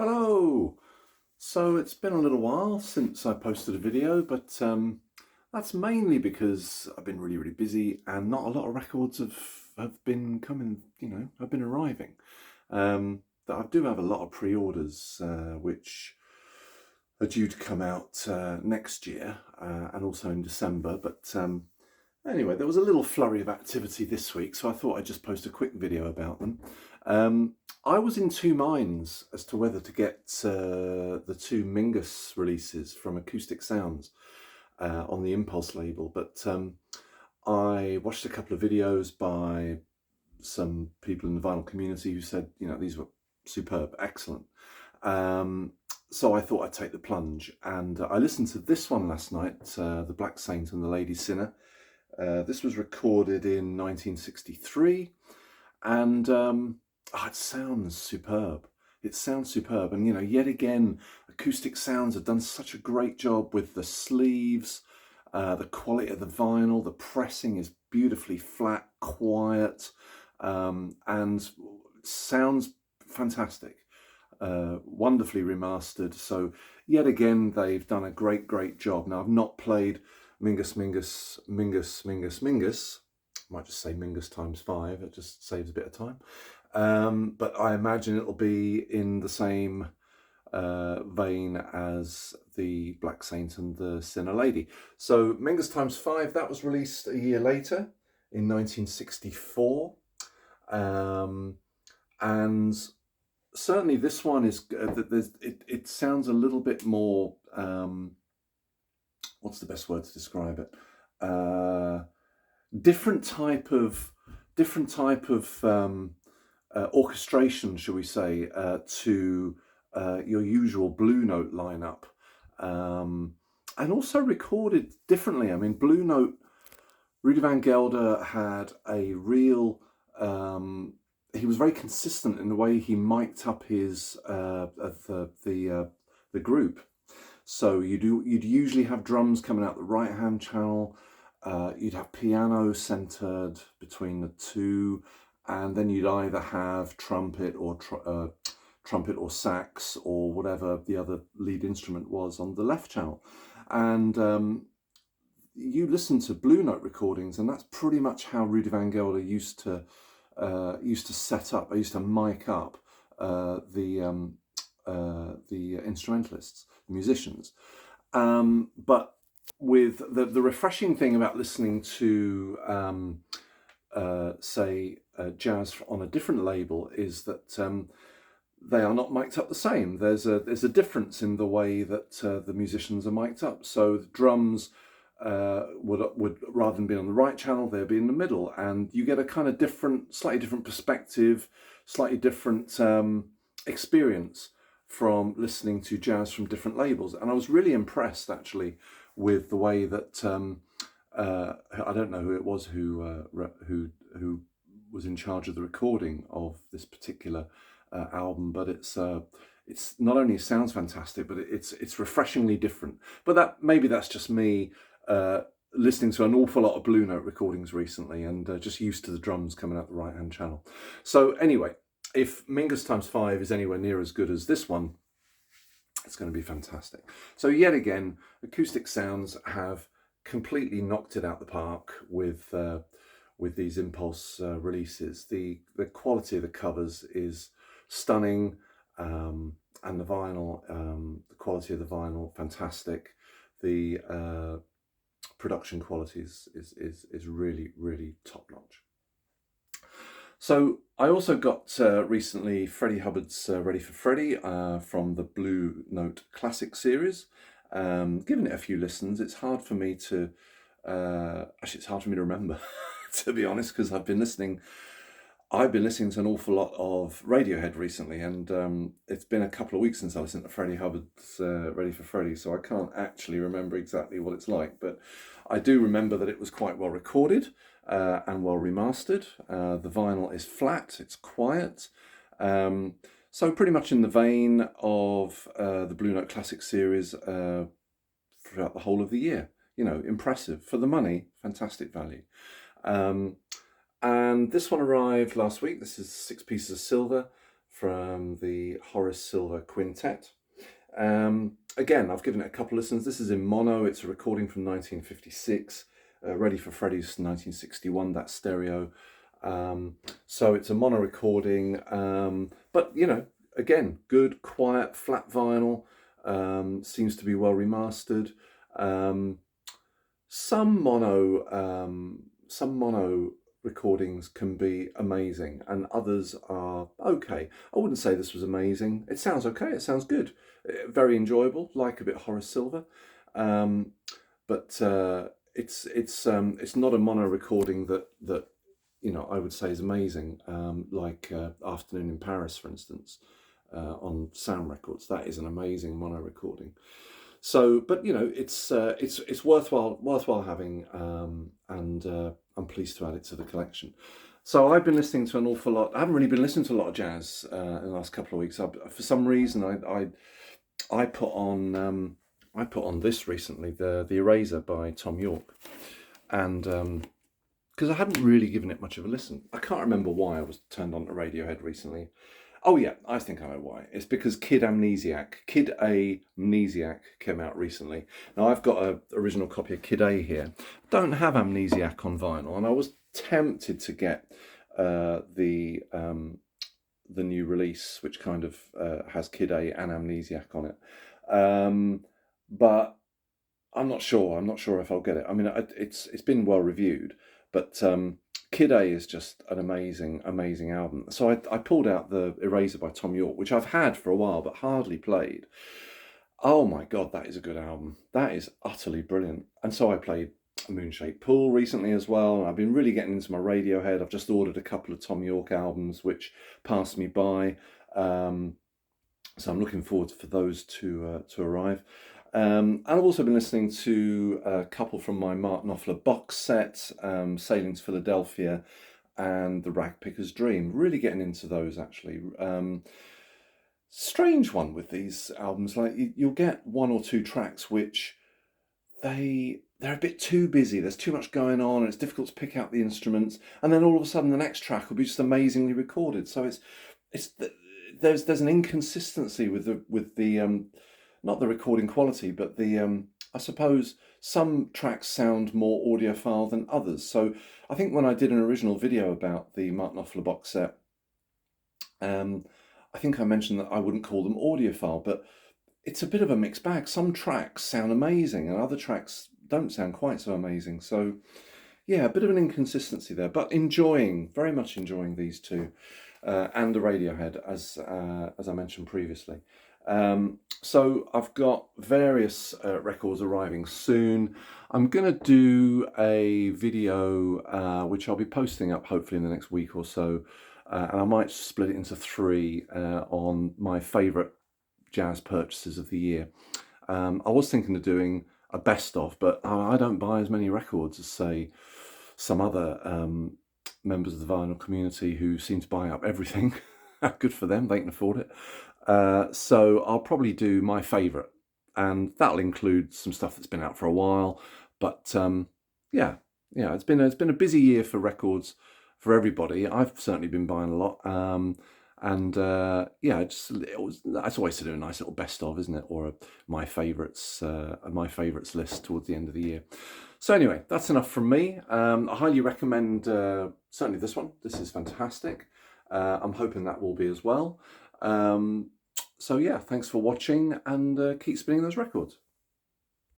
Hello! So it's been a little while since I posted a video, but that's mainly because I've been really busy and not a lot of records have been coming, have been arriving. But I do have a lot of pre-orders which are due to come out next year and also in December. But anyway, there was a little flurry of activity this week, so I thought I'd just post a quick video about them. I was in two minds as to whether to get the two Mingus releases from Acoustic Sounds on the Impulse label, but I watched a couple of videos by some people in the vinyl community who said, these were superb, excellent. So I thought I'd take the plunge, and I listened to this one last night, The Black Saint and the Lady Sinner. This was recorded in 1963, and it sounds superb. It sounds superb, and yet again, Acoustic Sounds have done such a great job with the sleeves, the quality of the vinyl. The pressing is beautifully flat, quiet, and sounds fantastic. Wonderfully remastered. So yet again, they've done a great job. Now, I've not played Mingus. Might just say Mingus times 5. It just saves a bit of time. But I imagine it'll be in the same vein as the Black Saint and the Sinner Lady. So Mingus times 5, that was released a year later in 1964. And certainly this one is, it sounds a little bit more, what's the best word to describe it? Different type of orchestration, shall we say, to your usual Blue Note lineup, and also recorded differently. I mean, Blue Note, Rudy Van Gelder had a real. He was very consistent in the way he mic'd up his the group. So you'd usually have drums coming out the right hand channel. You'd have piano centered between the two, and then you'd either have trumpet or sax or whatever the other lead instrument was on the left channel. And you listen to Blue Note recordings, and that's pretty much how Rudy Van Gelder used to set up. I used to mic up the instrumentalists, the musicians, but with the refreshing thing about listening to say jazz on a different label is that they are not mic'd up the same. There's a difference in the way that the musicians are mic'd up. So the drums would rather than be on the right channel, they'll be in the middle, and you get a kind of slightly different perspective, slightly different experience from listening to jazz from different labels. And I was really impressed actually with the way that I don't know who it was who was in charge of the recording of this particular album, but it's not only sounds fantastic, but it's refreshingly different. But maybe that's just me listening to an awful lot of Blue Note recordings recently, and just used to the drums coming out the right hand channel. So anyway, if Mingus times 5 is anywhere near as good as this one, it's going to be fantastic. So yet again, Acoustic Sounds have completely knocked it out the park with these Impulse releases. The quality of the covers is stunning, and the vinyl, the quality of the vinyl, fantastic. The production quality is really top notch. So I also got recently Freddie Hubbard's Ready for Freddie from the Blue Note Classic series. Given it a few listens, it's hard for me to it's hard for me to remember, to be honest, because I've been listening to an awful lot of Radiohead recently, and it's been a couple of weeks since I listened to Freddie Hubbard's Ready for Freddie, so I can't actually remember exactly what it's like, but I do remember that it was quite well recorded and well remastered. The vinyl is flat, it's quiet, so pretty much in the vein of the Blue Note Classic series throughout the whole of the year. Impressive. For the money, fantastic value. And this one arrived last week. This is 6 pieces of silver from the Horace Silver Quintet. Again, I've given it a couple listens. This is in mono. It's a recording from 1956, Ready for Freddy's 1961, that stereo. So it's a mono recording, but you know, again, good, quiet, flat vinyl. Seems to be well remastered. Some mono recordings can be amazing, and others are okay. I wouldn't say this was amazing. It sounds okay. It sounds good. Very enjoyable. Like a bit Horace Silver, but it's not a mono recording that you know I would say is amazing. Like Afternoon in Paris, for instance, on Sound Records. That is an amazing mono recording. So, but you know, it's worthwhile having, and I'm pleased to add it to the collection. So I've been listening to an awful lot. I haven't really been listening to a lot of jazz in the last couple of weeks. For some reason, I put on this recently, the Eraser by Tom York, and because I hadn't really given it much of a listen. I can't remember why I was turned on to Radiohead recently. Oh yeah, I think I know why. It's because Kid A Amnesiac came out recently. Now I've got an original copy of Kid A here. Don't have Amnesiac on vinyl, and I was tempted to get the new release, which kind of has Kid A and Amnesiac on it. But I'm not sure. I'm not sure if I'll get it. I mean, it's been well reviewed, but Kid A is just an amazing album. So I pulled out the Eraser by Tom York, which I've had for a while but hardly played. Oh my God, that is a good album. That is utterly brilliant. And so I played Moonshaped Pool recently as well. And I've been really getting into my Radiohead. I've just ordered a couple of Tom York albums, which passed me by. So I'm looking forward for those to arrive. And I've also been listening to a couple from my Mark Knopfler box set, Sailing to Philadelphia and The Ragpicker's Dream. Really getting into those, actually. Strange one with these albums. Like you'll get one or two tracks which they're a bit too busy. There's too much going on, and it's difficult to pick out the instruments. And then all of a sudden, the next track will be just amazingly recorded. So there's an inconsistency with the not the recording quality, but the I suppose some tracks sound more audiophile than others. So I think when I did an original video about the Mark Knopfler box set, I think I mentioned that I wouldn't call them audiophile, but it's a bit of a mixed bag. Some tracks sound amazing, and other tracks don't sound quite so amazing. So yeah, a bit of an inconsistency there, but very much enjoying these two. And the Radiohead, as I mentioned previously. So I've got various records arriving soon. I'm going to do a video which I'll be posting up hopefully in the next week or so, and I might split it into three on my favourite jazz purchases of the year. I was thinking of doing a best of, but I don't buy as many records as, say, some other members of the vinyl community who seem to buy up everything. Good for them, they can afford it. So I'll probably do my favourite, and that'll include some stuff that's been out for a while. But yeah, it's been a busy year for records for everybody. I've certainly been buying a lot, and yeah, it's always to do a nice little best of, isn't it? Or my favourites list towards the end of the year. So anyway, that's enough from me. I highly recommend certainly this one. This is fantastic. I'm hoping that will be as well. So yeah, thanks for watching, and keep spinning those records.